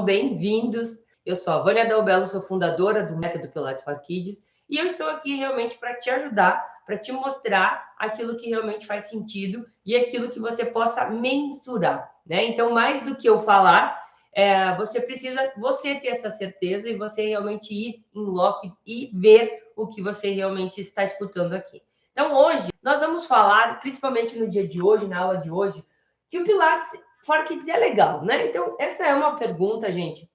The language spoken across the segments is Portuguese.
bem-vindos. Eu sou a Vânia Dalbello, sou fundadora do Método Pilates for Kids e eu estou aqui realmente para te ajudar, para te mostrar aquilo que realmente faz sentido e aquilo que você possa mensurar, né? Então, mais do que eu falar, você precisa ter essa certeza e você realmente ir em loco e ver o que você realmente está escutando aqui. Então, hoje, nós vamos falar, principalmente no dia de hoje, na aula de hoje, que o Pilates for Kids é legal, né? Então, essa é uma pergunta, gente,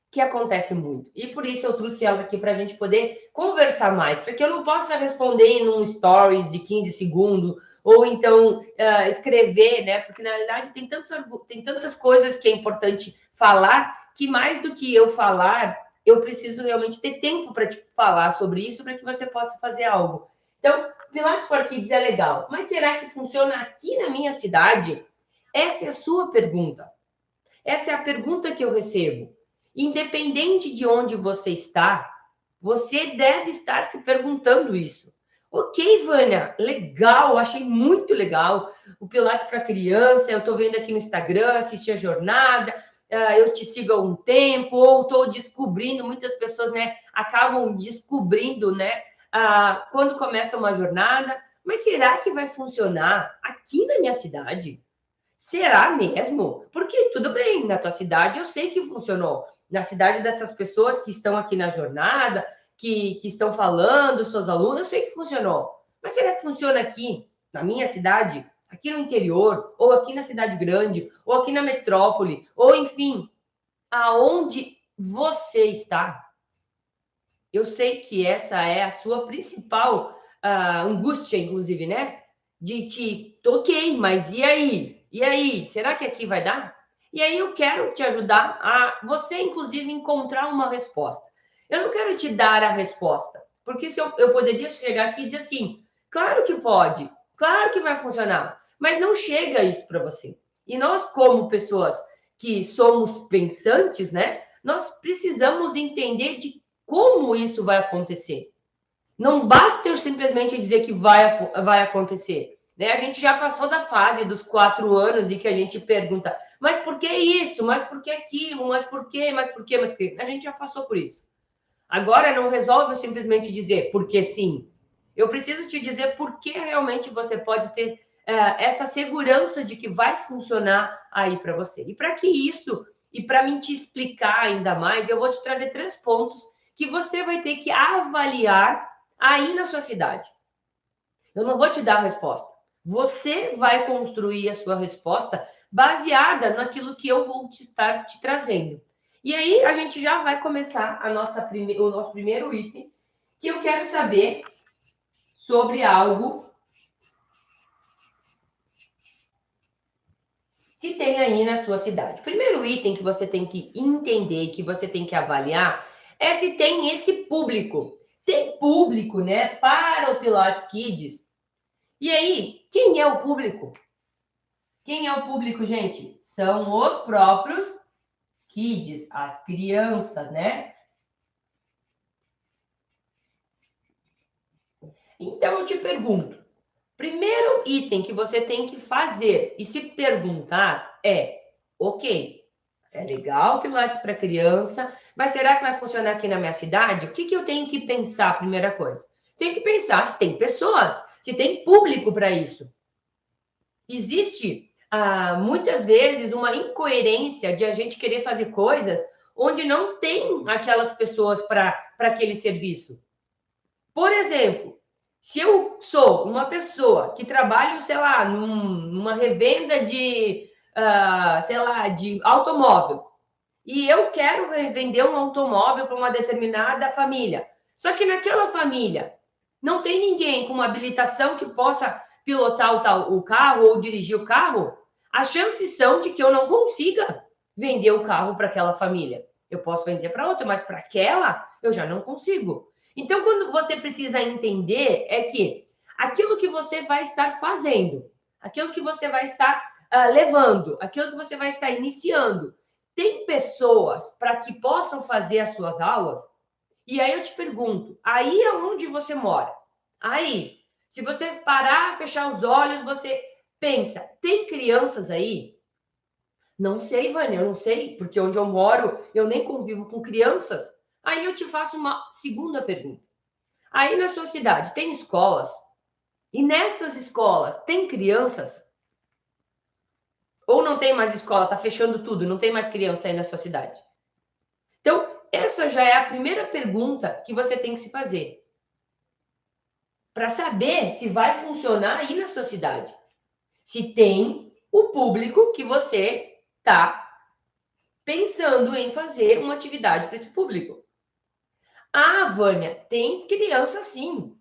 que acontece muito. E por isso eu trouxe ela aqui para a gente poder conversar mais, porque eu não posso responder em um stories de 15 segundos, ou então escrever, né? Porque, na realidade, tem tantas coisas que é importante falar, que mais do que eu falar, eu preciso realmente ter tempo para te falar sobre isso, para que você possa fazer algo. Então, Pilates for Kids é legal, mas será que funciona aqui na minha cidade? Essa é a sua pergunta. Essa é a pergunta que eu recebo. Independente de onde você está, você deve estar se perguntando isso. Ok, Vânia, legal, achei muito legal o Pilates para criança. Eu estou vendo aqui no Instagram, assisti a jornada, eu te sigo há um tempo, ou estou descobrindo, muitas pessoas, né, acabam descobrindo, né, quando começa uma jornada. Mas será que vai funcionar aqui na minha cidade? Será mesmo? Porque tudo bem, na tua cidade eu sei que funcionou. Na cidade dessas pessoas que estão aqui na jornada, que estão falando, seus alunos, eu sei que funcionou. Mas será que funciona aqui, na minha cidade, aqui no interior, ou aqui na cidade grande, ou aqui na metrópole, ou enfim, aonde você está? Eu sei que essa é a sua principal angústia, inclusive, né? Ok, mas e aí? E aí? Será que aqui vai dar? E aí eu quero te ajudar a você, inclusive, encontrar uma resposta. Eu não quero te dar a resposta, porque se eu poderia chegar aqui e dizer assim, claro que pode, claro que vai funcionar, mas não chega isso para você. E nós, como pessoas que somos pensantes, né? Nós precisamos entender de como isso vai acontecer. Não basta eu simplesmente dizer que vai acontecer. Né? A gente já passou da fase dos 4 anos e que a gente pergunta, mas por que isso? Mas por que aquilo? Mas por quê? Mas por quê? Mas por quê? A gente já passou por isso. Agora não resolve simplesmente dizer porque sim. Eu preciso te dizer por que realmente você pode ter essa segurança de que vai funcionar aí para você. E para que isso, e para mim te explicar ainda mais, eu vou te trazer 3 pontos que você vai ter que avaliar aí na sua cidade. Eu não vou te dar a resposta. Você vai construir a sua resposta baseada naquilo que eu vou estar te trazendo. E aí a gente já vai começar o nosso primeiro item, que eu quero saber sobre algo se tem aí na sua cidade. O primeiro item que você tem que entender, que você tem que avaliar, é se tem esse público. Tem público, né, para o Pilates Kids. E aí, quem é o público? Quem é o público, gente? São os próprios kids, as crianças, né? Então eu te pergunto, primeiro item que você tem que fazer e se perguntar é, ok, é legal Pilates para criança, mas será que vai funcionar aqui na minha cidade? O que eu tenho que pensar, primeira coisa? Tenho que pensar se tem pessoas, se tem público para isso. Existe muitas vezes uma incoerência de a gente querer fazer coisas onde não tem aquelas pessoas para aquele serviço. Por exemplo, se eu sou uma pessoa que trabalho, sei lá, numa revenda de, sei lá, de automóvel, e eu quero vender um automóvel para uma determinada família, só que naquela família não tem ninguém com uma habilitação que possa pilotar o carro ou dirigir o carro, as chances são de que eu não consiga vender o carro para aquela família. Eu posso vender para outra, mas para aquela eu já não consigo. Então, quando você precisa entender é que aquilo que você vai estar fazendo, aquilo que você vai estar levando, aquilo que você vai estar iniciando, tem pessoas para que possam fazer as suas aulas? E aí eu te pergunto, aí aonde você mora? Aí, se você parar, fechar os olhos, você pensa, tem crianças aí? Não sei, Vânia, eu não sei, porque onde eu moro, eu nem convivo com crianças. Aí eu te faço uma segunda pergunta. Aí na sua cidade tem escolas? E nessas escolas tem crianças? Ou não tem mais escola, tá fechando tudo, não tem mais criança aí na sua cidade? Então, essa já é a primeira pergunta que você tem que se fazer. Para saber se vai funcionar aí na sua cidade. Se tem o público que você está pensando em fazer uma atividade para esse público. Ah, Vânia, tem criança sim,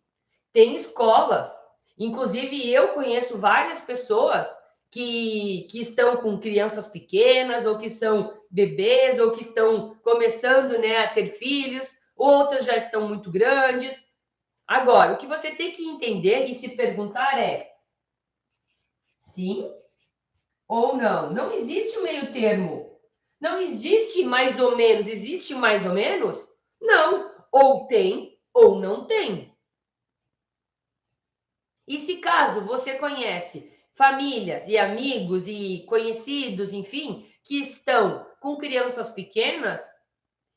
tem escolas. Inclusive, eu conheço várias pessoas que estão com crianças pequenas, ou que são bebês, ou que estão começando, né, a ter filhos, outras já estão muito grandes. Agora, o que você tem que entender e se perguntar é sim ou não. Não existe o meio termo. Não existe mais ou menos. Existe mais ou menos? Não. Ou tem ou não tem. E se caso você conhece famílias e amigos e conhecidos, enfim, que estão com crianças pequenas,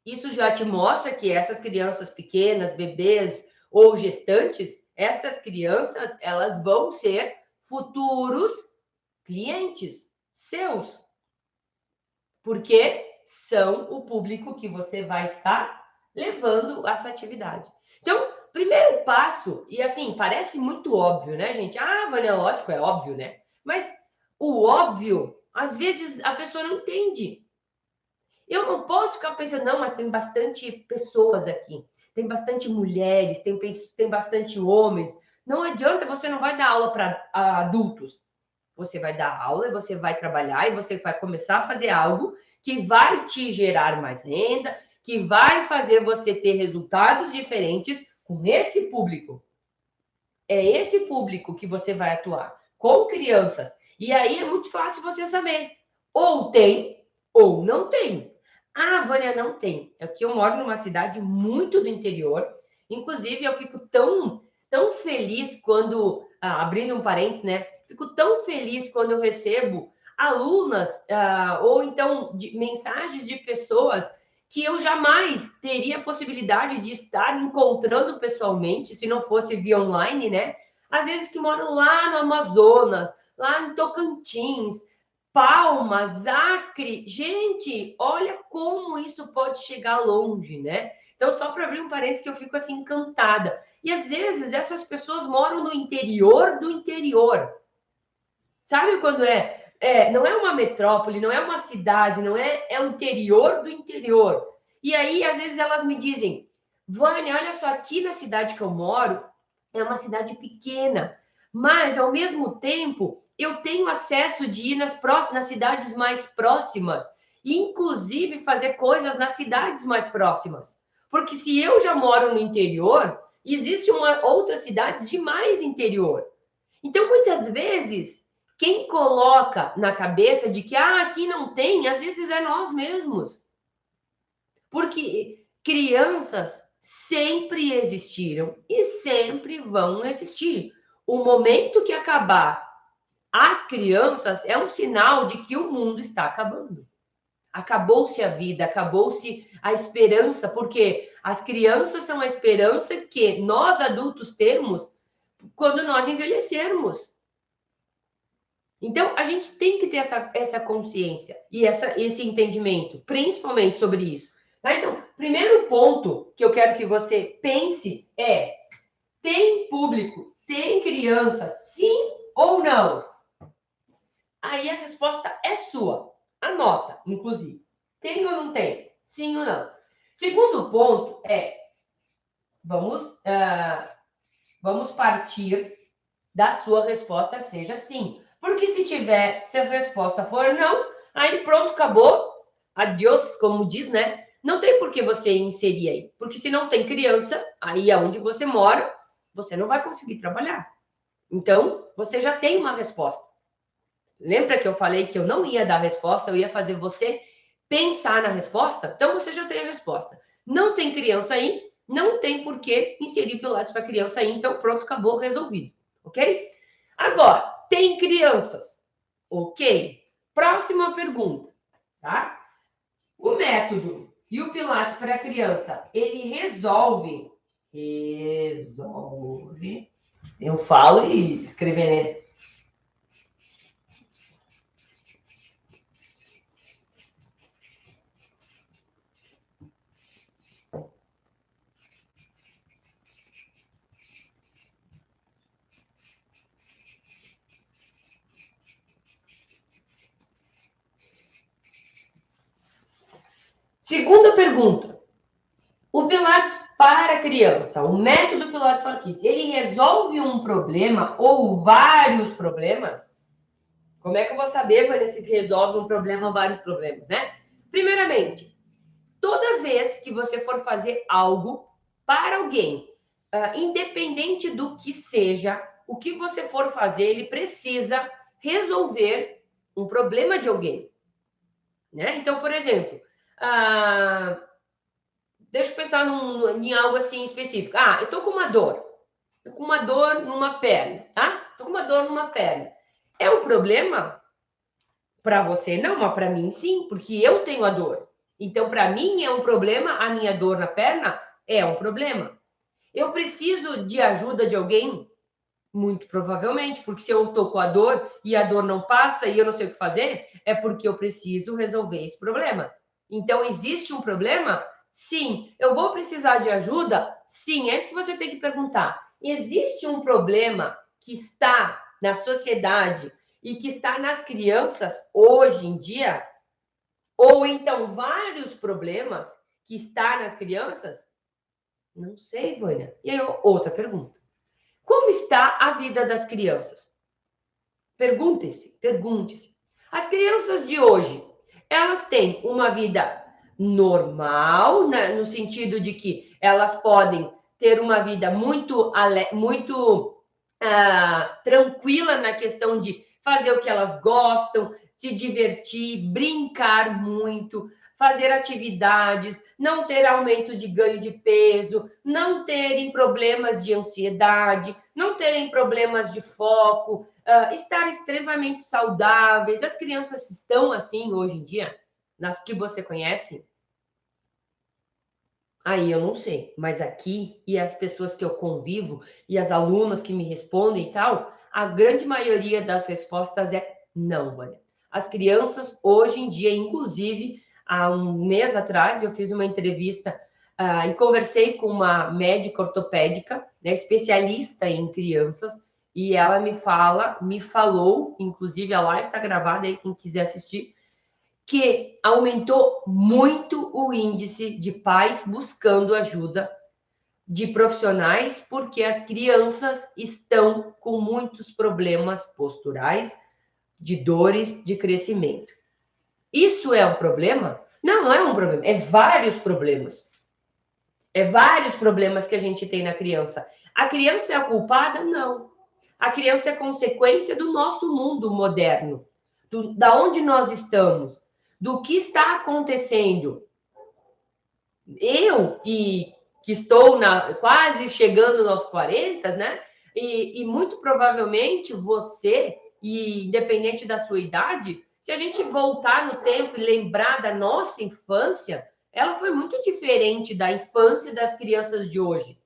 isso já te mostra que essas crianças pequenas, bebês ou gestantes, essas crianças, elas vão ser futuros clientes seus. Porque são o público que você vai estar levando essa atividade. Então, primeiro passo, e assim, parece muito óbvio, né, gente? Ah, Vânia, lógico, é óbvio, né? Mas o óbvio, às vezes a pessoa não entende. Eu não posso ficar pensando, não, mas tem bastante pessoas aqui, tem bastante mulheres, tem bastante homens. Não adianta, você não vai dar aula para adultos. Você vai dar aula e você vai trabalhar e você vai começar a fazer algo que vai te gerar mais renda, que vai fazer você ter resultados diferentes com esse público. É esse público que você vai atuar com crianças. E aí é muito fácil você saber. Ou tem, ou não tem. Ah, Vânia, não tem. Aqui eu moro numa cidade muito do interior. Inclusive, eu fico tão feliz quando, abrindo um parênteses, né? Fico tão feliz quando eu recebo alunas, ou então mensagens de pessoas que eu jamais teria possibilidade de estar encontrando pessoalmente, se não fosse via online, né? Às vezes que moram lá no Amazonas, lá em Tocantins, Palmas, Acre. Gente, olha como isso pode chegar longe, né? Então, só para abrir um parênteses que eu fico assim encantada. E às vezes essas pessoas moram no interior do interior. Sabe quando não é uma metrópole, não é uma cidade, não é o interior do interior. E aí, às vezes, elas me dizem, Vânia, olha só, aqui na cidade que eu moro, é uma cidade pequena, mas, ao mesmo tempo, eu tenho acesso de ir nas cidades mais próximas, e, inclusive, fazer coisas nas cidades mais próximas. Porque se eu já moro no interior, existe outras cidades de mais interior. Então, muitas vezes, quem coloca na cabeça de que aqui não tem, às vezes é nós mesmos. Porque crianças sempre existiram e sempre vão existir. O momento que acabar as crianças é um sinal de que o mundo está acabando. Acabou-se a vida, acabou-se a esperança, porque as crianças são a esperança que nós adultos temos quando nós envelhecermos. Então, a gente tem que ter essa consciência e esse entendimento, principalmente sobre isso. Tá? Então, primeiro ponto que eu quero que você pense é: tem público, tem criança, sim ou não? Aí a resposta é sua. Anota, inclusive. Tem ou não tem? Sim ou não? Segundo ponto é: vamos partir da sua resposta seja sim. Porque se a resposta for não, aí pronto, acabou. Adiós, como diz, né? Não tem por que você inserir aí. Porque se não tem criança, aí aonde você mora, você não vai conseguir trabalhar. Então, você já tem uma resposta. Lembra que eu falei que eu não ia dar resposta, eu ia fazer você pensar na resposta? Então, você já tem a resposta. Não tem criança aí, não tem por que inserir pilates para criança aí. Então, pronto, acabou, resolvido. Ok? Agora, tem crianças. Ok. Próxima pergunta, tá? O método e o Pilates para criança, ele resolve. Eu falo e escrever, né? Segunda pergunta. O Pilates para criança, o método Pilates for Kids, ele resolve um problema ou vários problemas? Como é que eu vou saber, Vanessa, se resolve um problema ou vários problemas, né? Primeiramente, toda vez que você for fazer algo para alguém, independente do que seja, o que você for fazer, ele precisa resolver um problema de alguém, né? Então, por exemplo, deixa eu pensar em algo assim específico. Eu tô com uma dor. Tô com uma dor numa perna, tá? Tô com uma dor numa perna. É um problema para você? Não, mas para mim sim, porque eu tenho a dor. Então, para mim é um problema, a minha dor na perna é um problema. Eu preciso de ajuda de alguém? Muito provavelmente, porque se eu estou com a dor e a dor não passa e eu não sei o que fazer, é porque eu preciso resolver esse problema. Então, existe um problema? Sim. Eu vou precisar de ajuda? Sim. É isso que você tem que perguntar. Existe um problema que está na sociedade e que está nas crianças hoje em dia? Ou então vários problemas que está nas crianças? Não sei, Vânia. E aí, outra pergunta. Como está a vida das crianças? Pergunte-se. As crianças de hoje, elas têm uma vida normal, né, no sentido de que elas podem ter uma vida muito tranquila na questão de fazer o que elas gostam, se divertir, brincar muito, fazer atividades, não ter aumento de ganho de peso, não terem problemas de ansiedade, não terem problemas de foco, estar extremamente saudáveis. As crianças estão assim hoje em dia, nas que você conhece? Aí eu não sei, mas aqui e as pessoas que eu convivo e as alunas que me respondem e tal, a grande maioria das respostas é não, Vânia. As crianças hoje em dia, inclusive, há um mês atrás, eu fiz uma entrevista e conversei com uma médica ortopédica, né, especialista em crianças, e ela me falou, inclusive a live está gravada aí, quem quiser assistir, que aumentou muito o índice de pais buscando ajuda de profissionais, porque as crianças estão com muitos problemas posturais, de dores de crescimento. Isso é um problema? Não, não é um problema, é vários problemas. É vários problemas que a gente tem na criança. A criança é a culpada? Não. A criança é consequência do nosso mundo moderno, da onde nós estamos, do que está acontecendo. Eu, que estou quase chegando aos 40, né? E muito provavelmente você, e independente da sua idade, se a gente voltar no tempo e lembrar da nossa infância, ela foi muito diferente da infância das crianças de hoje.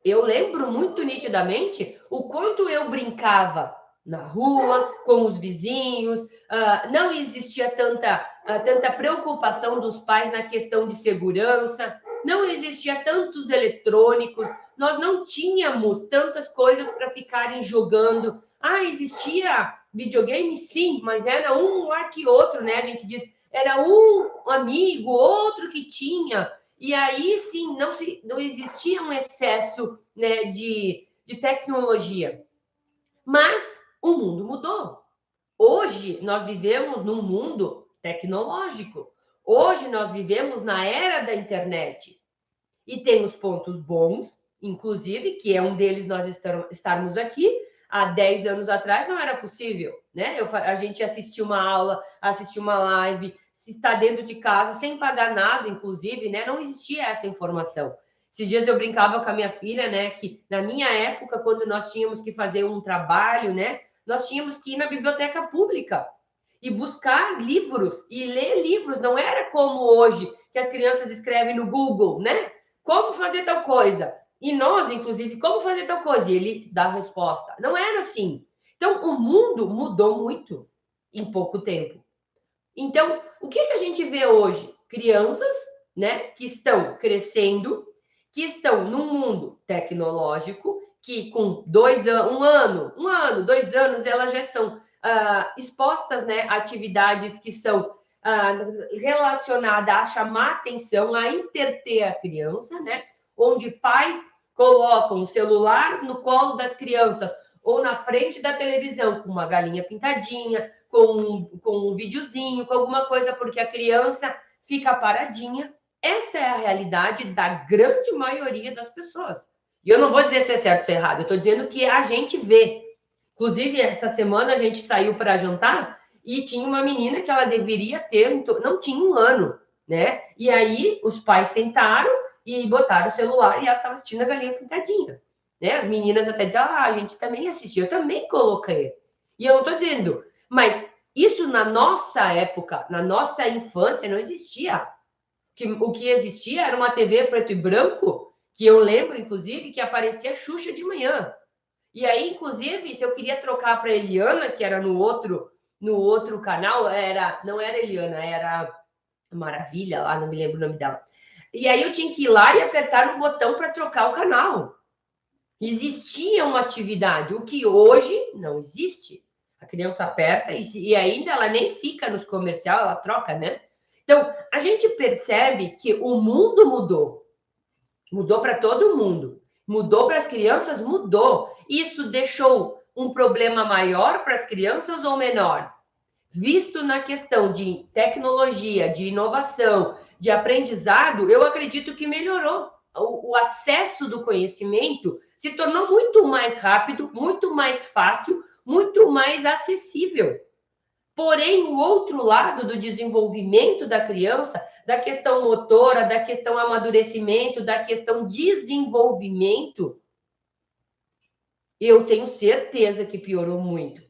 Eu lembro muito nitidamente o quanto eu brincava na rua, com os vizinhos, não existia tanta preocupação dos pais na questão de segurança, não existia tantos eletrônicos, nós não tínhamos tantas coisas para ficarem jogando. Existia videogame? Sim, mas era um lá que outro, né? A gente diz, era um amigo, outro que tinha. E aí, sim, não existia um excesso, né, de tecnologia. Mas o mundo mudou. Hoje, nós vivemos num mundo tecnológico. Hoje, nós vivemos na era da internet. E tem os pontos bons, inclusive, que é um deles nós estarmos aqui. Há 10 anos atrás não era possível, né? A gente assistir uma aula, assistir uma live, se está dentro de casa, sem pagar nada, inclusive, né? Não existia essa informação. Esses dias eu brincava com a minha filha, né? Que na minha época, quando nós tínhamos que fazer um trabalho, né? Nós tínhamos que ir na biblioteca pública. e buscar livros e ler livros. Não era como hoje, que as crianças escrevem no Google, né? Como fazer tal coisa? E nós, inclusive, como fazer tal coisa? E ele dá a resposta. Não era assim. Então, o mundo mudou muito em pouco tempo. Então, o que a gente vê hoje? Crianças, né, que estão crescendo, que estão num mundo tecnológico, que com 2 anos, elas já são expostas, né, a atividades que são relacionadas a chamar atenção, a entreter a criança, né, onde pais colocam o celular no colo das crianças ou na frente da televisão com uma galinha pintadinha, com um videozinho, com alguma coisa, porque a criança fica paradinha. Essa é a realidade da grande maioria das pessoas. E eu não vou dizer se é certo ou se é errado, eu estou dizendo que a gente vê. Inclusive, essa semana a gente saiu para jantar e tinha uma menina que ela deveria ter, não tinha 1 ano, né? E aí os pais sentaram e botaram o celular e ela estava assistindo a galinha pintadinha. Né? As meninas até diziam, a gente também assistiu, eu também coloquei. E eu não estou dizendo, mas isso na nossa época, na nossa infância, não existia. O que existia era uma TV preto e branco, que eu lembro, inclusive, que aparecia Xuxa de manhã. E aí, inclusive, se eu queria trocar para Eliana, que era no outro canal, não era Eliana, era Maravilha, lá não me lembro o nome dela. E aí eu tinha que ir lá e apertar no botão para trocar o canal. Existia uma atividade, o que hoje não existe. A criança aperta e ainda ela nem fica nos comerciais, ela troca, né? Então, a gente percebe que o mundo mudou. Mudou para todo mundo. Mudou para as crianças? Mudou. Isso deixou um problema maior para as crianças ou menor? Visto na questão de tecnologia, de inovação, de aprendizado, eu acredito que melhorou. O acesso do conhecimento se tornou muito mais rápido, muito mais fácil, muito mais acessível. Porém, o outro lado do desenvolvimento da criança, da questão motora, da questão amadurecimento, da questão desenvolvimento, eu tenho certeza que piorou muito.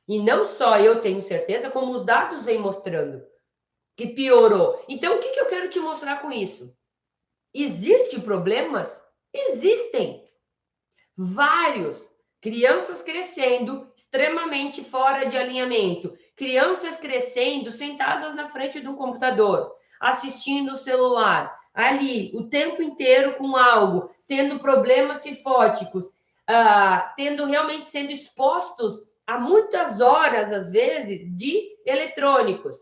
E não só eu tenho certeza, como os dados vêm mostrando que piorou. Então, o que eu quero te mostrar com isso? Existem problemas? Existem. Vários. Crianças crescendo extremamente fora de alinhamento. Crianças crescendo sentadas na frente de um computador, assistindo o celular, ali, o tempo inteiro com algo, tendo problemas cifóticos, tendo realmente sendo expostos a muitas horas, às vezes, de eletrônicos.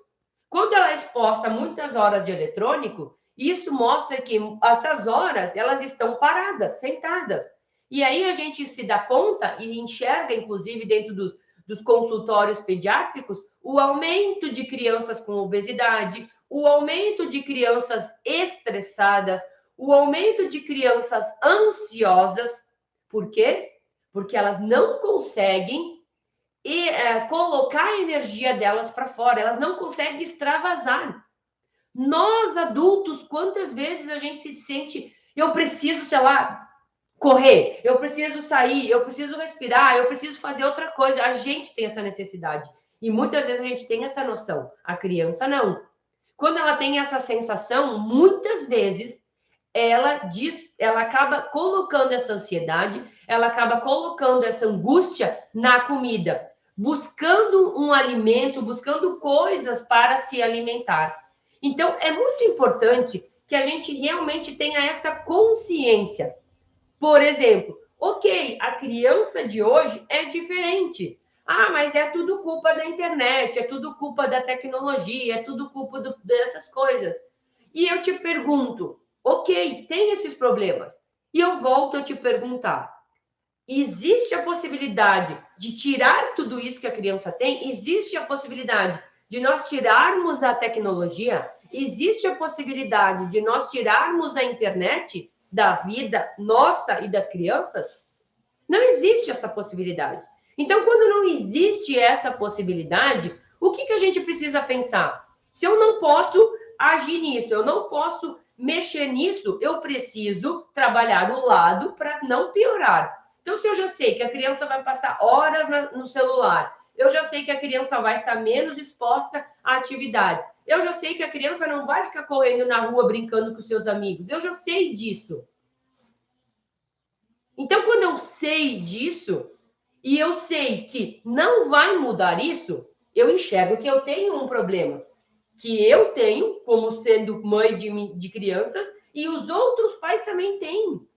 Quando ela é exposta a muitas horas de eletrônico, isso mostra que essas horas, elas estão paradas, sentadas. E aí a gente se dá conta e enxerga, inclusive, dentro dos consultórios pediátricos, o aumento de crianças com obesidade, o aumento de crianças estressadas, o aumento de crianças ansiosas. Por quê? Porque elas não conseguem colocar a energia delas para fora, elas não conseguem extravasar. Nós, adultos, quantas vezes a gente se sente, eu preciso, sei lá, correr, eu preciso sair, eu preciso respirar, eu preciso fazer outra coisa. A gente tem essa necessidade. E muitas vezes a gente tem essa noção. A criança não. Quando ela tem essa sensação, muitas vezes ela acaba colocando essa ansiedade, ela acaba colocando essa angústia na comida, buscando um alimento, buscando coisas para se alimentar. Então, é muito importante que a gente realmente tenha essa consciência. Por exemplo, ok, a criança de hoje é diferente. Mas é tudo culpa da internet, é tudo culpa da tecnologia, é tudo culpa dessas coisas. E eu te pergunto, ok, tem esses problemas. E eu volto a te perguntar, existe a possibilidade de tirar tudo isso que a criança tem? Existe a possibilidade de nós tirarmos a tecnologia? Existe a possibilidade de nós tirarmos a internet da vida nossa e das crianças? Não existe essa possibilidade. Então, quando não existe essa possibilidade, o que a gente precisa pensar? Se eu não posso agir nisso, eu não posso mexer nisso, eu preciso trabalhar o lado para não piorar. Então, se eu já sei que a criança vai passar horas no celular, Eu já sei que a criança vai estar menos exposta a atividades. Eu já sei que a criança não vai ficar correndo na rua brincando com seus amigos. Eu já sei disso. Então, quando eu sei disso, e eu sei que não vai mudar isso, eu enxergo que eu tenho um problema. Que eu tenho, como sendo mãe de crianças, e os outros pais também têm.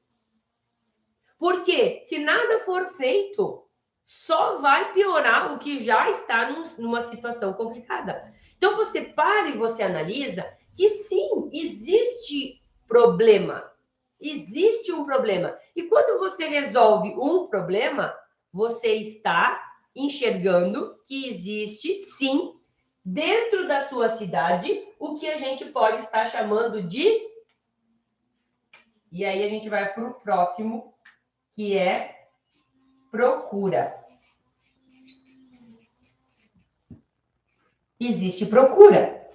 Porque se nada for feito, só vai piorar o que já está numa situação complicada. Então, você para e você analisa que sim, existe problema. Existe um problema. E quando você resolve um problema, você está enxergando que existe, sim, dentro da sua cidade, o que a gente pode estar chamando de... E aí a gente vai para o próximo, que é procura. Existe procura.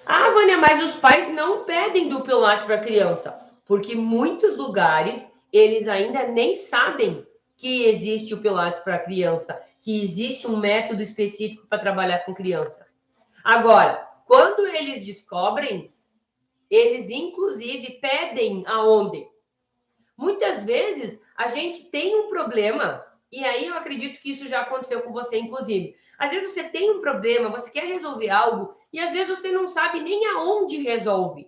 Ah, Vânia, mas os pais não pedem do Pilates para a criança, porque muitos lugares eles ainda nem sabem que existe o Pilates para a criança, que existe um método específico para trabalhar com criança. Agora, quando eles descobrem, eles inclusive pedem aonde? Muitas vezes a gente tem um problema, e aí eu acredito que isso já aconteceu com você, inclusive. Às vezes você tem um problema, você quer resolver algo, e às vezes você não sabe nem aonde resolve.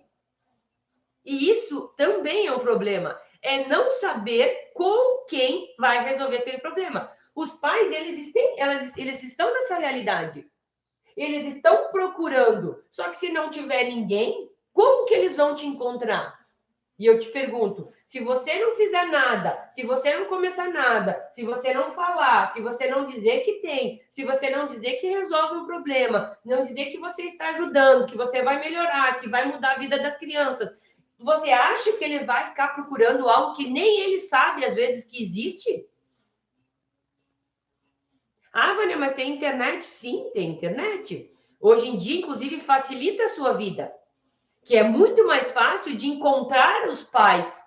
E isso também é um problema. É não saber com quem vai resolver aquele problema. Os pais, eles estão nessa realidade. Eles estão procurando. Só que se não tiver ninguém, como que eles vão te encontrar? E eu te pergunto, se você não fizer nada, se você não começar nada, se você não falar, se você não dizer que tem, se você não dizer que resolve um problema, não dizer que você está ajudando, que você vai melhorar, que vai mudar a vida das crianças, você acha que ele vai ficar procurando algo que nem ele sabe, às vezes, que existe? Ah, Vânia, mas tem internet? Sim, tem internet. Hoje em dia, inclusive, facilita a sua vida, que é muito mais fácil de encontrar os pais.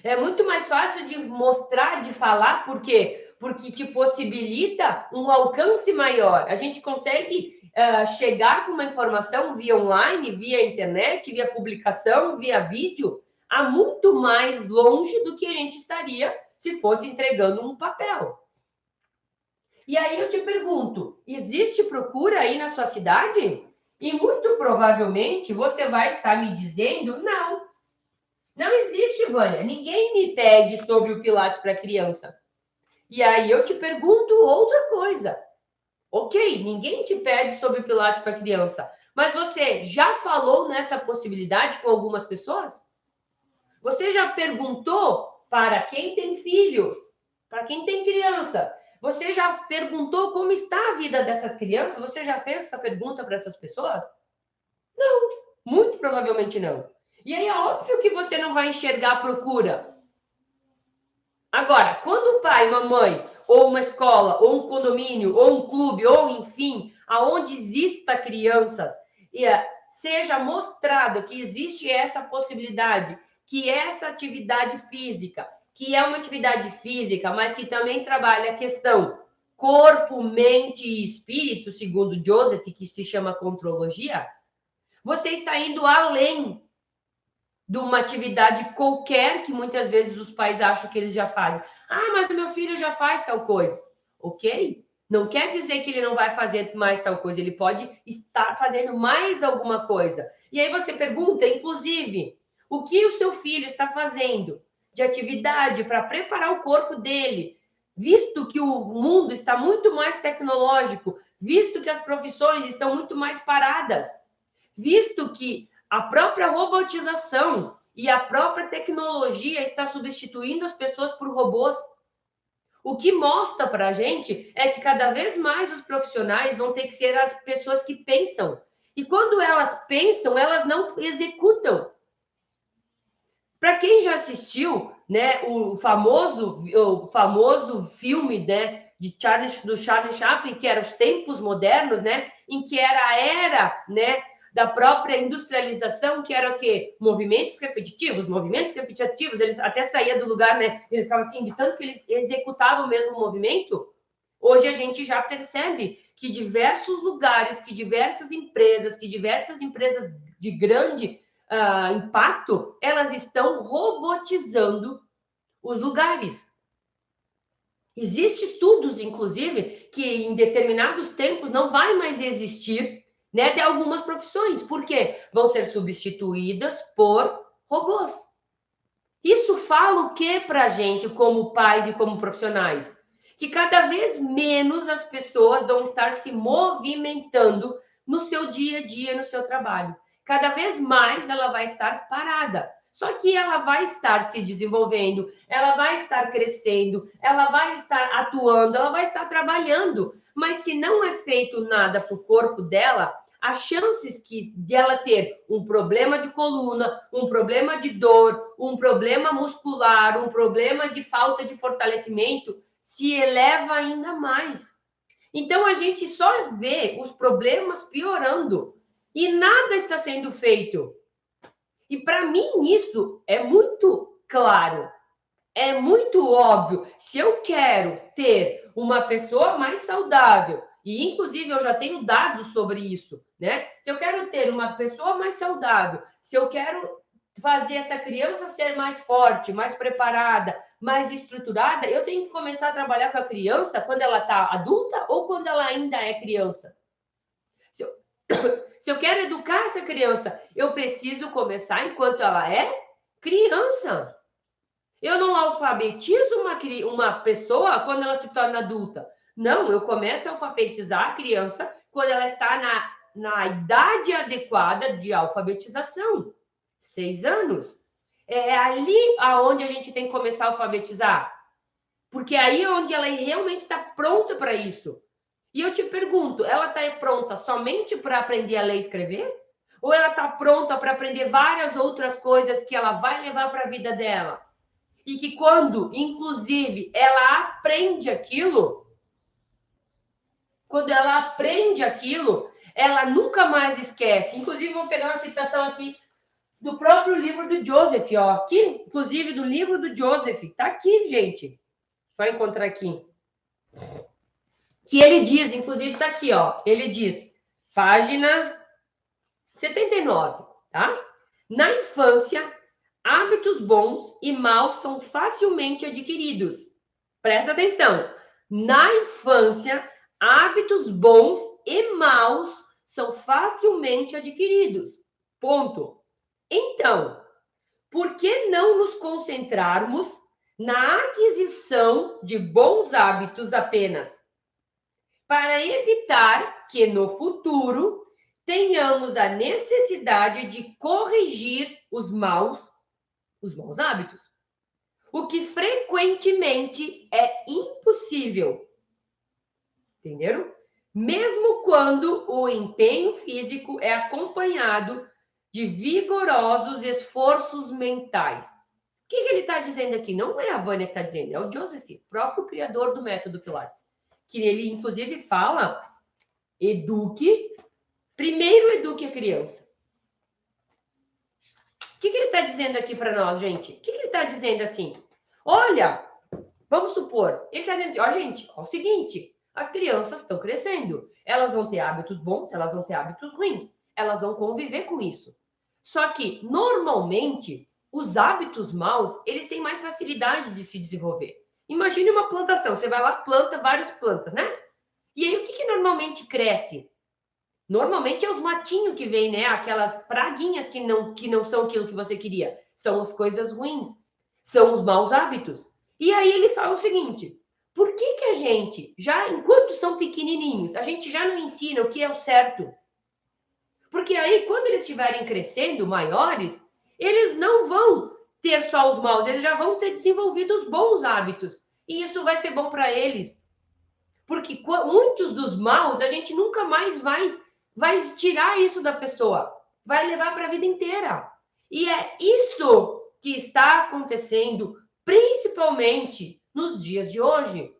É muito mais fácil de mostrar, de falar, por quê? Porque te possibilita um alcance maior. A gente consegue chegar com uma informação via online, via internet, via publicação, via vídeo, a muito mais longe do que a gente estaria se fosse entregando um papel. E aí eu te pergunto, existe procura aí na sua cidade? E muito provavelmente você vai estar me dizendo, não. Não existe, Vânia. Ninguém me pede sobre o Pilates para criança. E aí eu te pergunto outra coisa. Ok, ninguém te pede sobre o Pilates para criança. Mas você já falou nessa possibilidade com algumas pessoas? Você já perguntou para quem tem filhos? Para quem tem criança? Você já perguntou como está a vida dessas crianças? Você já fez essa pergunta para essas pessoas? Não, muito provavelmente não. E aí é óbvio que você não vai enxergar a procura. Agora, quando o pai, uma mãe, ou uma escola, ou um condomínio, ou um clube, ou enfim, aonde exista crianças, seja mostrado que existe essa possibilidade, que essa atividade física, que é uma atividade física, mas que também trabalha a questão corpo, mente e espírito, segundo Joseph, que se chama contrologia, você está indo além de uma atividade qualquer que muitas vezes os pais acham que eles já fazem. Ah, mas o meu filho já faz tal coisa. Ok? Não quer dizer que ele não vai fazer mais tal coisa. Ele pode estar fazendo mais alguma coisa. E aí você pergunta, inclusive, o que o seu filho está fazendo de atividade para preparar o corpo dele, visto que o mundo está muito mais tecnológico, visto que as profissões estão muito mais paradas, visto que a própria robotização e a própria tecnologia está substituindo as pessoas por robôs. O que mostra para a gente é que cada vez mais os profissionais vão ter que ser as pessoas que pensam. E quando elas pensam, elas não executam. Para quem já assistiu, né, o famoso filme, né, do Charlie Chaplin, que era Os Tempos Modernos, né, em que era a era, né, da própria industrialização, que era o quê? Movimentos repetitivos, ele até saía do lugar, né, ele ficava assim, de tanto que ele executava o mesmo movimento. Hoje a gente já percebe que diversos lugares, que diversas empresas de grande impacto, elas estão robotizando os lugares. Existem estudos, inclusive, que em determinados tempos não vai mais existir, né, de algumas profissões. Por quê? Vão ser substituídas por robôs. Isso fala o que para a gente, como pais e como profissionais? Que cada vez menos as pessoas vão estar se movimentando no seu dia a dia, no seu trabalho. Cada vez mais ela vai estar parada. Só que ela vai estar se desenvolvendo, ela vai estar crescendo, ela vai estar atuando, ela vai estar trabalhando. Mas se não é feito nada para o corpo dela, as chances de ela ter um problema de coluna, um problema de dor, um problema muscular, um problema de falta de fortalecimento, se eleva ainda mais. Então, a gente só vê os problemas piorando e nada está sendo feito. E para mim, isso é muito claro, é muito óbvio. Se eu quero ter uma pessoa mais saudável, e inclusive eu já tenho dados sobre isso, né? Se eu quero ter uma pessoa mais saudável, se eu quero fazer essa criança ser mais forte, mais preparada, mais estruturada, eu tenho que começar a trabalhar com a criança quando ela está adulta ou quando ela ainda é criança. Se eu quero educar essa criança, eu preciso começar enquanto ela é criança. Eu não alfabetizo uma pessoa quando ela se torna adulta. Não, eu começo a alfabetizar a criança quando ela está na idade adequada de alfabetização. 6 anos. É ali aonde a gente tem que começar a alfabetizar. Porque aí é onde ela realmente está pronta para isso. E eu te pergunto, ela está pronta somente para aprender a ler e escrever? Ou ela está pronta para aprender várias outras coisas que ela vai levar para a vida dela? E que quando, inclusive, ela aprende aquilo, ela nunca mais esquece. Inclusive, vou pegar uma citação aqui do próprio livro do Joseph, ó. Aqui, inclusive, do livro do Joseph. Tá aqui, gente. Só encontrar aqui. Que ele diz, inclusive, tá aqui, ó. Ele diz, página 79, tá? Na infância, hábitos bons e maus são facilmente adquiridos. Presta atenção. Na infância, hábitos bons e maus são facilmente adquiridos. Ponto. Então, por que não nos concentrarmos na aquisição de bons hábitos apenas? Para evitar que no futuro tenhamos a necessidade de corrigir os maus hábitos. O que frequentemente é impossível. Entenderam? Mesmo quando o empenho físico é acompanhado de vigorosos esforços mentais. O que ele está dizendo aqui? Não é a Vânia que está dizendo, é o Joseph, próprio criador do método Pilates. Que ele, inclusive, fala, primeiro eduque a criança. O que ele está dizendo aqui para nós, gente? O que ele está dizendo assim? Olha, vamos supor, ele está dizendo, ó, gente, ó, o seguinte, as crianças estão crescendo, elas vão ter hábitos bons, elas vão ter hábitos ruins, elas vão conviver com isso. Só que, normalmente, os hábitos maus, eles têm mais facilidade de se desenvolver. Imagine uma plantação, você vai lá, planta várias plantas, né? E aí, o que normalmente cresce? Normalmente é os matinhos que vêm, né? Aquelas praguinhas que não são aquilo que você queria. São as coisas ruins. São os maus hábitos. E aí ele fala o seguinte, por que a gente, já enquanto são pequenininhos, a gente já não ensina o que é o certo? Porque aí, quando eles estiverem crescendo, maiores, eles não vão ter só os maus, eles já vão ter desenvolvido os bons hábitos. E isso vai ser bom para eles. Porque muitos dos maus, a gente nunca mais vai tirar isso da pessoa. Vai levar para a vida inteira. E é isso que está acontecendo, principalmente nos dias de hoje.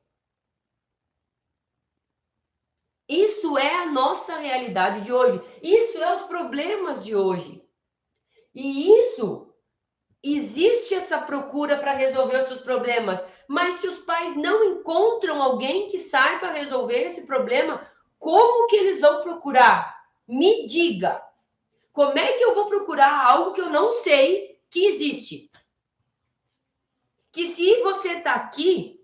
Isso é a nossa realidade de hoje. Isso é os problemas de hoje. E isso, existe essa procura para resolver os seus problemas. Mas se os pais não encontram alguém que saiba resolver esse problema, como que eles vão procurar? Me diga. Como é que eu vou procurar algo que eu não sei que existe? Que se você está aqui,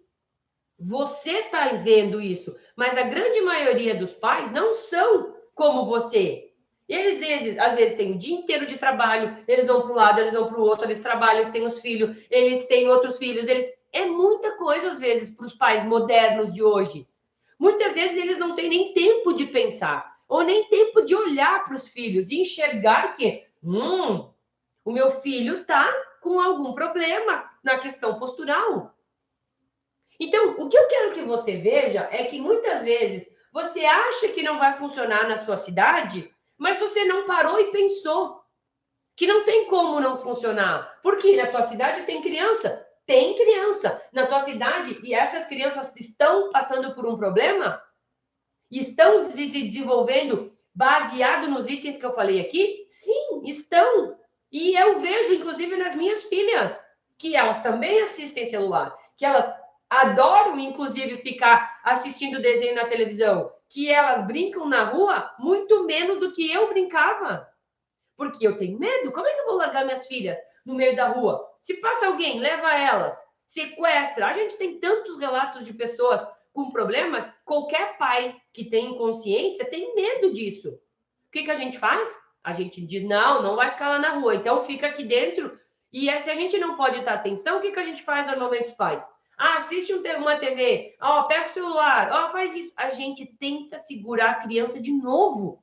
você está vendo isso. Mas a grande maioria dos pais não são como você. Eles, às vezes, têm o dia inteiro de trabalho, eles vão para um lado, eles vão para o outro, eles trabalham, eles têm os filhos, eles têm outros filhos, É muita coisa, às vezes, para os pais modernos de hoje. Muitas vezes eles não têm nem tempo de pensar, ou nem tempo de olhar para os filhos e enxergar que, o meu filho está com algum problema na questão postural. Então, o que eu quero que você veja é que muitas vezes você acha que não vai funcionar na sua cidade, mas você não parou e pensou que não tem como não funcionar. Porque na tua cidade tem criança? Tem criança na tua cidade e essas crianças estão passando por um problema? Estão se desenvolvendo baseado nos itens que eu falei aqui? Sim, estão. E eu vejo, inclusive, nas minhas filhas, que elas também assistem celular, que elas adoram, inclusive, ficar assistindo desenho na televisão, que elas brincam na rua muito menos do que eu brincava. Porque eu tenho medo. Como é que eu vou largar minhas filhas no meio da rua? Se passa alguém, leva elas, sequestra. A gente tem tantos relatos de pessoas com problemas. Qualquer pai que tem consciência tem medo disso. O que a gente faz? A gente diz, não vai ficar lá na rua. Então, fica aqui dentro. E se a gente não pode dar atenção, o que a gente faz normalmente, os pais? Assiste uma TV. Pega o celular. Faz isso. A gente tenta segurar a criança de novo.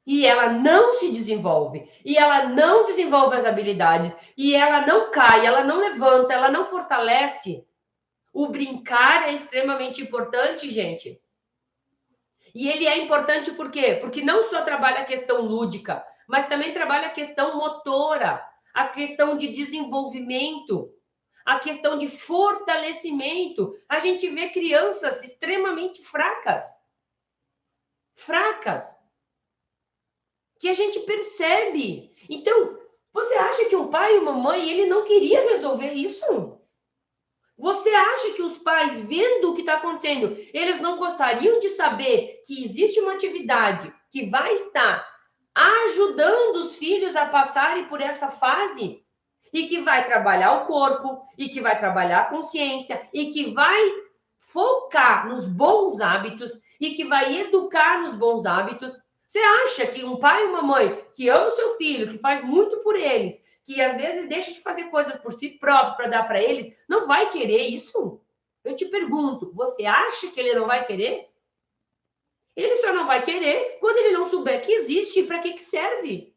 E ela não se desenvolve, e ela não desenvolve as habilidades, e ela não cai, ela não levanta, ela não fortalece. O brincar é extremamente importante, gente. E ele é importante por quê? Porque não só trabalha a questão lúdica, mas também trabalha a questão motora, a questão de desenvolvimento, a questão de fortalecimento. A gente vê crianças extremamente fracas. Que a gente percebe. Então, você acha que um pai e uma mãe, ele não queria resolver isso? Você acha que os pais, vendo o que está acontecendo, eles não gostariam de saber que existe uma atividade que vai estar ajudando os filhos a passarem por essa fase? E que vai trabalhar o corpo, e que vai trabalhar a consciência, e que vai focar nos bons hábitos, e que vai educar nos bons hábitos. Você acha que um pai e uma mãe que ama o seu filho, que faz muito por eles, que às vezes deixa de fazer coisas por si próprio para dar para eles, não vai querer isso? Eu te pergunto, você acha que ele não vai querer? Ele só não vai querer quando ele não souber que existe e para que serve.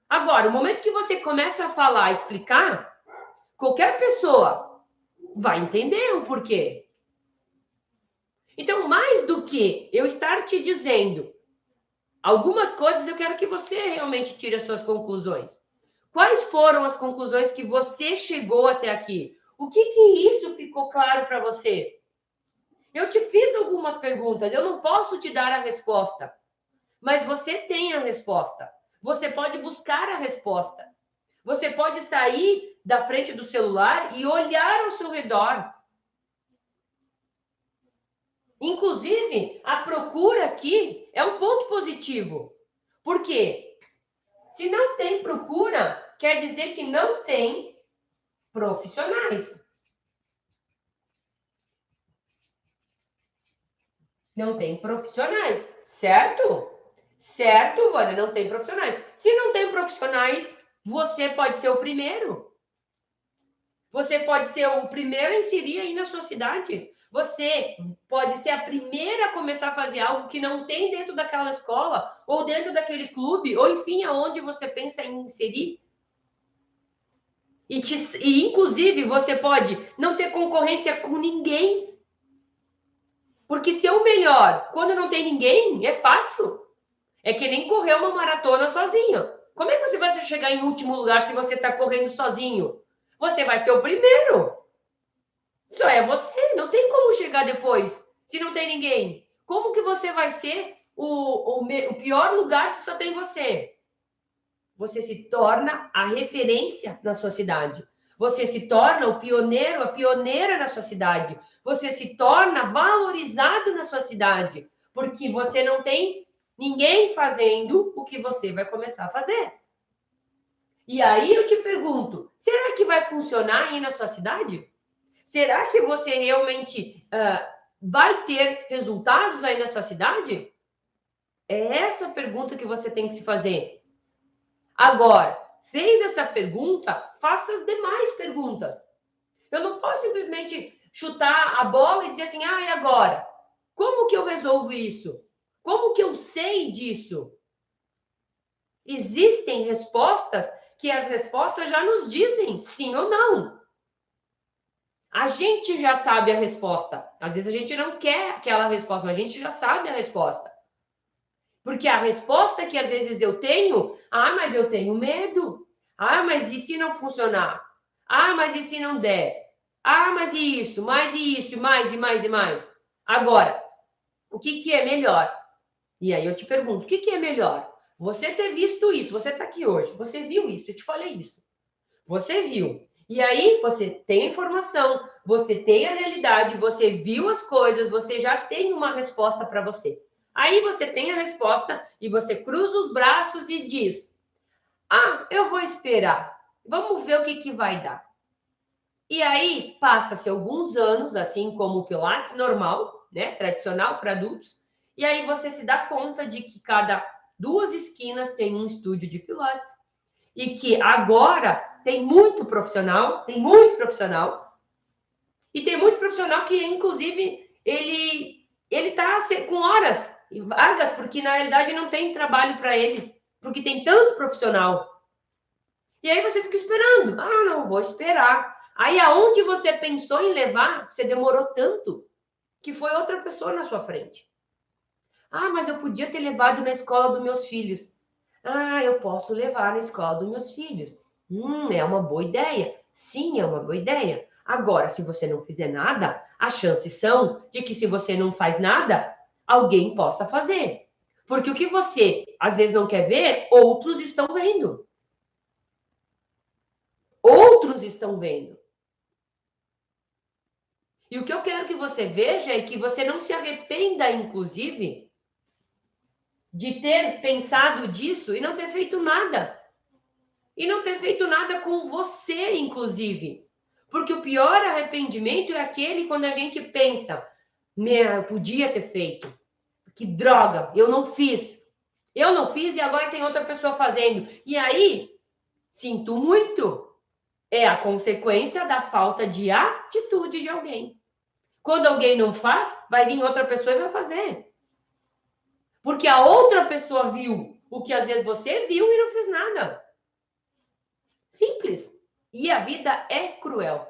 Agora, o momento que você começa a falar, explicar, qualquer pessoa vai entender o porquê. Então, mais do que eu estar te dizendo algumas coisas, eu quero que você realmente tire as suas conclusões. Quais foram as conclusões que você chegou até aqui? O que isso ficou claro para você? Eu te fiz algumas perguntas, eu não posso te dar a resposta, mas você tem a resposta. Você pode buscar a resposta. Você pode sair da frente do celular e olhar ao seu redor. Inclusive, a procura aqui é um ponto positivo. Por quê? Se não tem procura, quer dizer que não tem profissionais. Não tem profissionais, certo? Certo, Vânia, não tem profissionais. Se não tem profissionais, você pode ser o primeiro. Você pode ser o primeiro a inserir aí na sua cidade. Você pode ser a primeira a começar a fazer algo que não tem dentro daquela escola, ou dentro daquele clube, ou enfim, aonde você pensa em inserir. E inclusive, você pode não ter concorrência com ninguém. Porque ser o melhor quando não tem ninguém é fácil. É que nem correr uma maratona sozinho. Como é que você vai chegar em último lugar se você está correndo sozinho? Você vai ser o primeiro. Só é você. Não tem como chegar depois se não tem ninguém. Como que você vai ser o pior lugar se só tem você? Você se torna a referência na sua cidade. Você se torna o pioneiro, a pioneira na sua cidade. Você se torna valorizado na sua cidade, porque você não tem ninguém fazendo o que você vai começar a fazer. E aí eu te pergunto, será que vai funcionar aí na sua cidade? Será que você realmente vai ter resultados aí na sua cidade? É essa pergunta que você tem que se fazer. Agora, fez essa pergunta, faça as demais perguntas. Eu não posso simplesmente chutar a bola e dizer assim, e agora? Como que eu resolvo isso? Como que eu sei disso? Existem respostas que as respostas já nos dizem sim ou não. A gente já sabe a resposta. Às vezes a gente não quer aquela resposta, mas a gente já sabe a resposta. Porque a resposta que às vezes eu tenho, mas eu tenho medo. Mas e se não funcionar? Mas e se não der? Mas e isso? Mais e isso, mais e mais e mais. Agora, o que é melhor? E aí eu te pergunto, o que é melhor? Você ter visto isso, você está aqui hoje, você viu isso, eu te falei isso. Você viu. E aí você tem a informação, você tem a realidade, você viu as coisas, você já tem uma resposta para você. Aí você tem a resposta e você cruza os braços e diz: eu vou esperar. Vamos ver o que vai dar. E aí passa-se alguns anos, assim como o Pilates normal, né, tradicional para adultos, e aí você se dá conta de que cada 2 esquinas tem um estúdio de Pilates e que agora tem muito profissional, e tem muito profissional que, inclusive, ele está com horas vagas, porque na realidade não tem trabalho para ele, porque tem tanto profissional. E aí você fica esperando. Não, vou esperar. Aí aonde você pensou em levar, você demorou tanto que foi outra pessoa na sua frente. Mas eu podia ter levado na escola dos meus filhos. Eu posso levar na escola dos meus filhos. É uma boa ideia. Sim, é uma boa ideia. Agora, se você não fizer nada, as chances são de que se você não faz nada, alguém possa fazer. Porque o que você, às vezes, não quer ver, outros estão vendo. Outros estão vendo. E o que eu quero que você veja é que você não se arrependa, inclusive, de ter pensado disso e não ter feito nada. E não ter feito nada com você, inclusive. Porque o pior arrependimento é aquele quando a gente pensa, eu podia ter feito. Que droga, eu não fiz. Eu não fiz e agora tem outra pessoa fazendo. E aí, sinto muito. É a consequência da falta de atitude de alguém. Quando alguém não faz, vai vir outra pessoa e vai fazer. Porque a outra pessoa viu o que às vezes você viu e não fez nada. Simples. E a vida é cruel.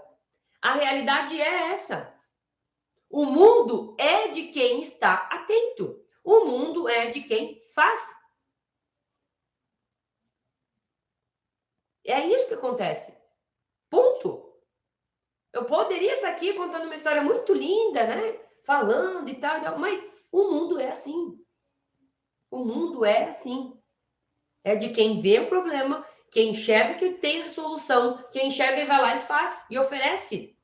A realidade é essa. O mundo é de quem está atento. O mundo é de quem faz. É isso que acontece. Ponto. Eu poderia estar aqui contando uma história muito linda, né? Falando e tal, mas o mundo é assim. O mundo é assim. É de quem vê o problema, quem enxerga que tem a solução, quem enxerga e vai lá e faz, e oferece.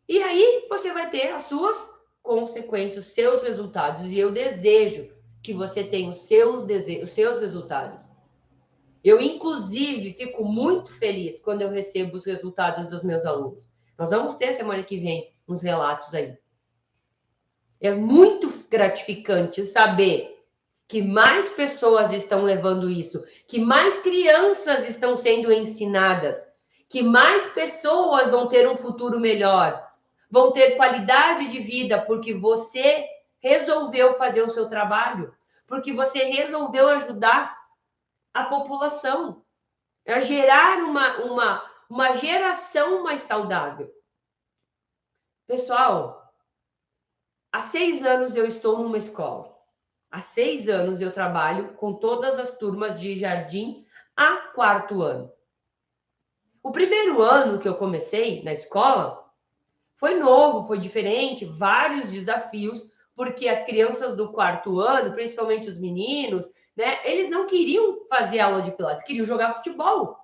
E aí você vai ter as suas consequências, os seus resultados. E eu desejo que você tenha os seus resultados. Eu, inclusive, fico muito feliz quando eu recebo os resultados dos meus alunos. Nós vamos ter semana que vem uns relatos aí. É muito gratificante saber que mais pessoas estão levando isso, que mais crianças estão sendo ensinadas, que mais pessoas vão ter um futuro melhor, vão ter qualidade de vida, porque você resolveu fazer o seu trabalho, porque você resolveu ajudar a população a gerar uma geração mais saudável. Pessoal, há 6 anos eu estou numa escola. Há 6 anos eu trabalho com todas as turmas de jardim a 4º ano. O primeiro ano que eu comecei na escola foi novo, foi diferente, vários desafios, porque as crianças do 4º ano, principalmente os meninos, né, eles não queriam fazer aula de Pilates, queriam jogar futebol.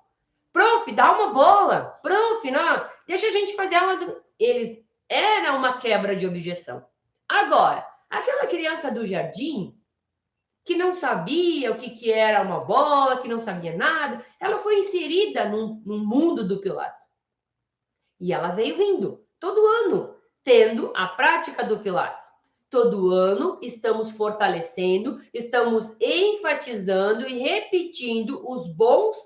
Prof, dá uma bola. Prof, não, deixa a gente fazer aula. Eles era uma quebra de objeção. Agora, aquela criança do jardim que não sabia o que era uma bola, que não sabia nada, ela foi inserida no mundo do Pilates. E ela veio vindo todo ano, tendo a prática do Pilates. Todo ano estamos fortalecendo, estamos enfatizando e repetindo os bons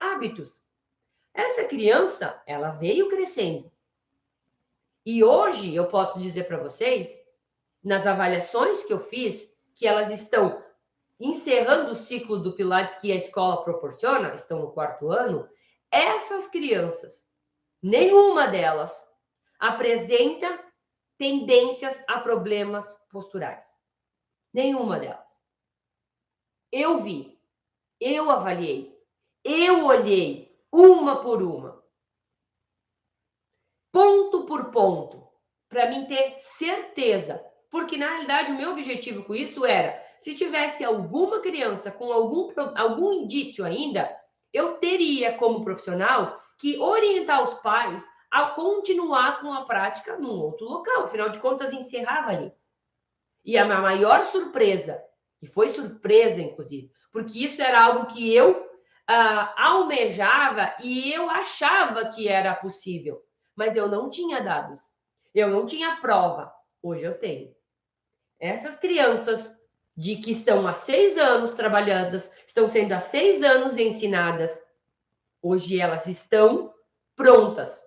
hábitos. Essa criança, ela veio crescendo. E hoje eu posso dizer para vocês, nas avaliações que eu fiz, que elas estão encerrando o ciclo do Pilates que a escola proporciona, estão no 4º ano, essas crianças, nenhuma delas apresenta tendências a problemas posturais. Nenhuma delas. Eu vi, eu avaliei, eu olhei uma por uma, ponto por ponto, para mim ter certeza. Porque, na realidade, o meu objetivo com isso era, se tivesse alguma criança com algum indício ainda, eu teria, como profissional, que orientar os pais a continuar com a prática num outro local. Afinal de contas, encerrava ali. E a minha maior surpresa, e foi surpresa, inclusive, porque isso era algo que eu almejava e eu achava que era possível, mas eu não tinha dados, eu não tinha prova. Hoje eu tenho. Essas crianças que estão há 6 anos trabalhando, estão sendo há 6 anos ensinadas, hoje elas estão prontas.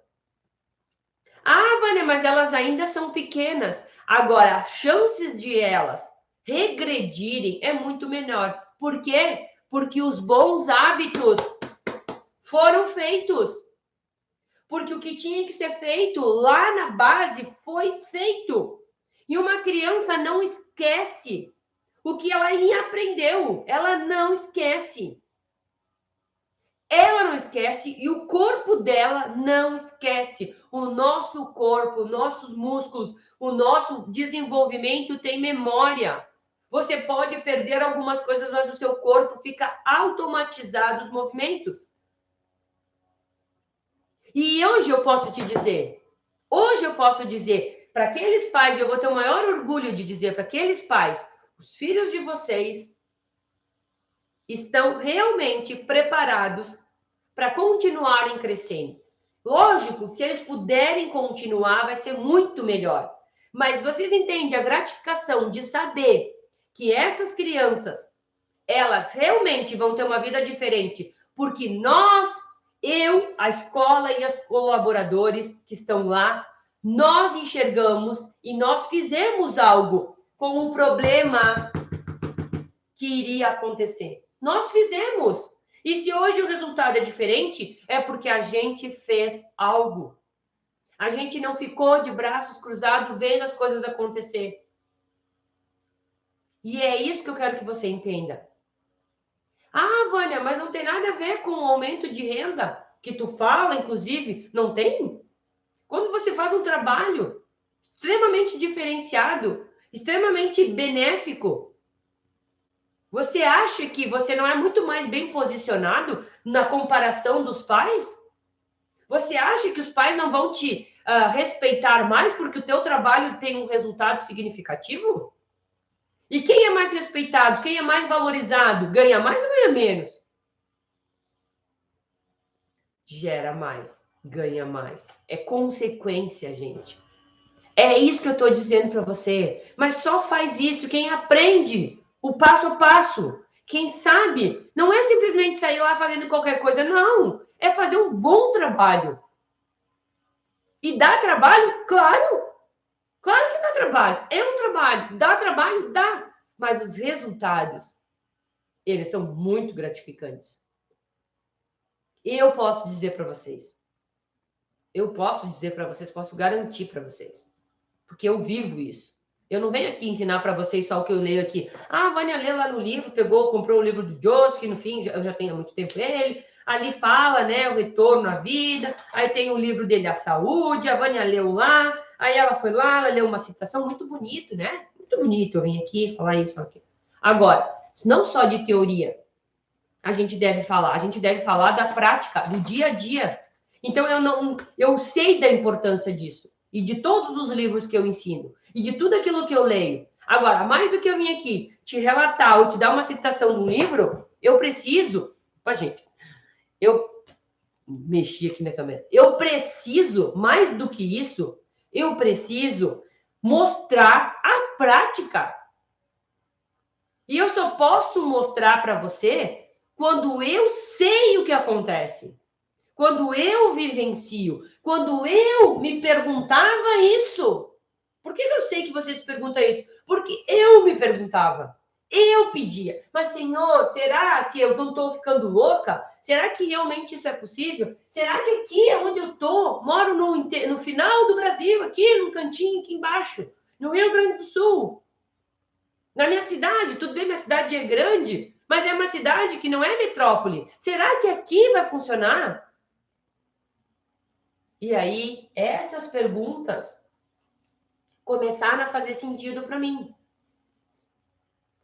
Ah, Vânia, mas elas ainda são pequenas. Agora, as chances de elas regredirem é muito menor. Por quê? Porque os bons hábitos foram feitos. Porque o que tinha que ser feito lá na base foi feito. E uma criança não esquece o que ela aprendeu. Ela não esquece. Ela não esquece e o corpo dela não esquece. O nosso corpo, nossos músculos, o nosso desenvolvimento tem memória. Você pode perder algumas coisas, mas o seu corpo fica automatizado os movimentos. E hoje eu posso te dizer, para aqueles pais, eu vou ter o maior orgulho de dizer para aqueles pais, os filhos de vocês estão realmente preparados para continuarem crescendo. Lógico, se eles puderem continuar, vai ser muito melhor. Mas vocês entendem a gratificação de saber que essas crianças, elas realmente vão ter uma vida diferente, porque nós, eu, a escola e os colaboradores que estão lá, nós enxergamos e nós fizemos algo com um problema que iria acontecer. Nós fizemos. E se hoje o resultado é diferente, é porque a gente fez algo. A gente não ficou de braços cruzados vendo as coisas acontecer. E é isso que eu quero que você entenda. Ah, Vânia, mas não tem nada a ver com o aumento de renda que tu fala, inclusive. Não tem? Quando você faz um trabalho extremamente diferenciado, extremamente benéfico, você acha que você não é muito mais bem posicionado na comparação dos pais? Você acha que os pais não vão te respeitar mais porque o teu trabalho tem um resultado significativo? E quem é mais respeitado, quem é mais valorizado, ganha mais ou ganha menos? Gera mais, ganha mais. É consequência, gente. É isso que eu estou dizendo para você. Mas só faz isso quem aprende o passo a passo. Quem sabe, não é simplesmente sair lá fazendo qualquer coisa, não. É fazer um bom trabalho. E dá trabalho? Claro. Claro que dá trabalho. É um trabalho. Dá trabalho? Dá. Mas os resultados, eles são muito gratificantes. Eu posso dizer para vocês. Posso garantir para vocês. Porque eu vivo isso. Eu não venho aqui ensinar para vocês só o que eu leio aqui. Ah, a Vânia lê lá no livro, comprou o livro do Joseph, no fim, eu já tenho há muito tempo ele. Ali fala, né, o retorno à vida. Aí tem o livro dele, A Saúde, a Vânia leu lá. Aí ela foi lá, ela leu uma citação muito bonito, né? Muito bonito, eu vim aqui falar isso, falar aquilo. Agora, não só de teoria. a gente deve falar da prática, do dia a dia. Então eu sei da importância disso e de todos os livros que eu ensino e de tudo aquilo que eu leio. Agora, mais do que eu vim aqui te relatar ou te dar uma citação de um livro, eu preciso, opa, gente, eu mexi aqui na câmera. Eu preciso, mais do que isso, eu preciso mostrar a prática. E eu só posso mostrar para você quando eu sei o que acontece. Quando eu vivencio. Quando eu me perguntava isso. Por que eu sei que você se pergunta isso? Porque eu me perguntava. Eu pedia. Mas, Senhor, será que eu não estou ficando louca? Será que realmente isso é possível? Será que aqui é onde eu estou? Moro no final do Brasil, aqui, num cantinho aqui embaixo, no Rio Grande do Sul. Na minha cidade, tudo bem, minha cidade é grande, mas é uma cidade que não é metrópole. Será que aqui vai funcionar? E aí, essas perguntas começaram a fazer sentido para mim.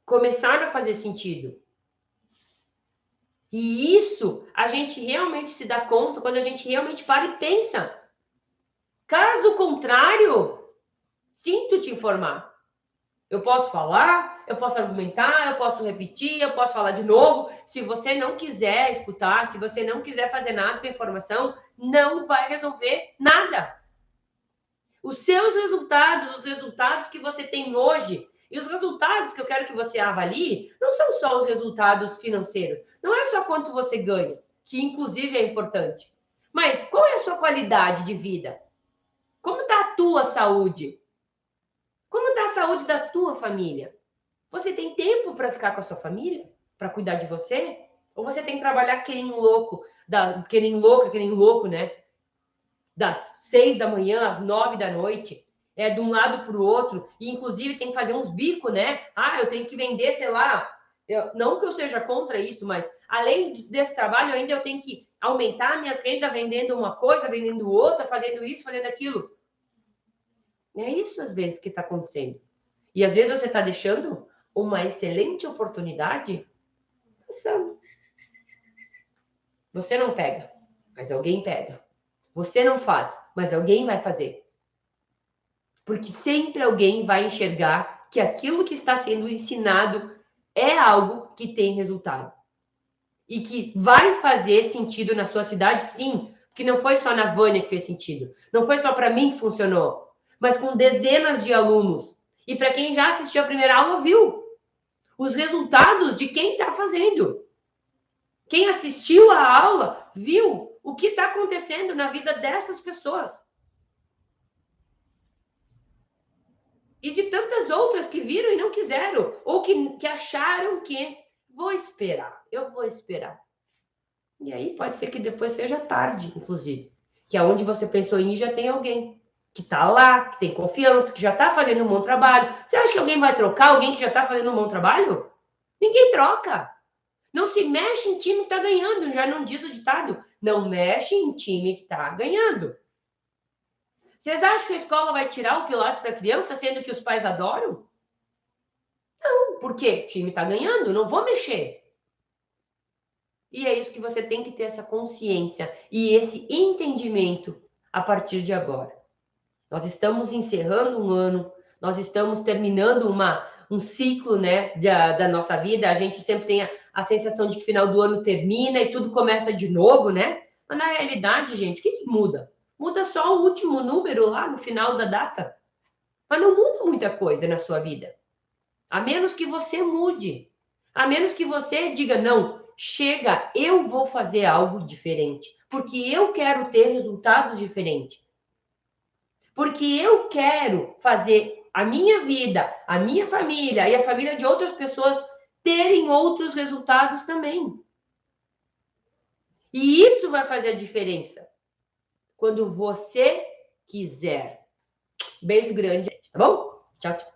Começaram a fazer sentido. E isso a gente realmente se dá conta quando a gente realmente para e pensa. Caso contrário, sinto te informar. Eu posso falar, eu posso argumentar, eu posso repetir, eu posso falar de novo. Se você não quiser escutar, se você não quiser fazer nada com a informação, não vai resolver nada. Os seus resultados, os resultados que você tem hoje, e os resultados que eu quero que você avalie, não são só os resultados financeiros. Não é só quanto você ganha, que inclusive é importante. Mas qual é a sua qualidade de vida? Como está a tua saúde? Como está a saúde da tua família? Você tem tempo para ficar com a sua família? Para cuidar de você? Ou você tem que trabalhar que nem louco, que nem louco, né? Das 6 da manhã às 9 da noite, de um lado para o outro, e inclusive tem que fazer uns bicos, né? Ah, eu tenho que vender, sei lá, não que eu seja contra isso, mas além desse trabalho, ainda eu tenho que aumentar minhas rendas vendendo uma coisa, vendendo outra, fazendo isso, fazendo aquilo. É isso, às vezes, que está acontecendo. E às vezes você está deixando uma excelente oportunidade passando. Você não pega, mas alguém pega. Você não faz, mas alguém vai fazer. Porque sempre alguém vai enxergar que aquilo que está sendo ensinado é algo que tem resultado. E que vai fazer sentido na sua cidade, sim. Porque não foi só na Vânia que fez sentido. Não foi só para mim que funcionou. Mas com dezenas de alunos. E para quem já assistiu a primeira aula, viu os resultados de quem está fazendo. Quem assistiu a aula, viu o que está acontecendo na vida dessas pessoas. E de tantas outras que viram e não quiseram, ou que acharam que eu vou esperar. E aí pode ser que depois seja tarde, inclusive. Que aonde você pensou em ir já tem alguém que está lá, que tem confiança, que já está fazendo um bom trabalho. Você acha que alguém vai trocar alguém que já está fazendo um bom trabalho? Ninguém troca. Não se mexe em time que está ganhando, já não diz o ditado. Não mexe em time que está ganhando. Vocês acham que a escola vai tirar o Pilates para criança, sendo que os pais adoram? Não, porque o time está ganhando, não vou mexer. E é isso que você tem que ter essa consciência e esse entendimento a partir de agora. Nós estamos encerrando um ano, nós estamos terminando um ciclo, né, da nossa vida. A gente sempre tem a sensação de que final do ano termina e tudo começa de novo, né? Mas na realidade, gente, o que muda? Muda só o último número lá no final da data. Mas não muda muita coisa na sua vida. A menos que você mude. A menos que você diga, não, chega, eu vou fazer algo diferente. Porque eu quero ter resultados diferentes. Porque eu quero fazer a minha vida, a minha família e a família de outras pessoas terem outros resultados também. E isso vai fazer a diferença quando você quiser. Beijo grande, tá bom? Tchau, tchau.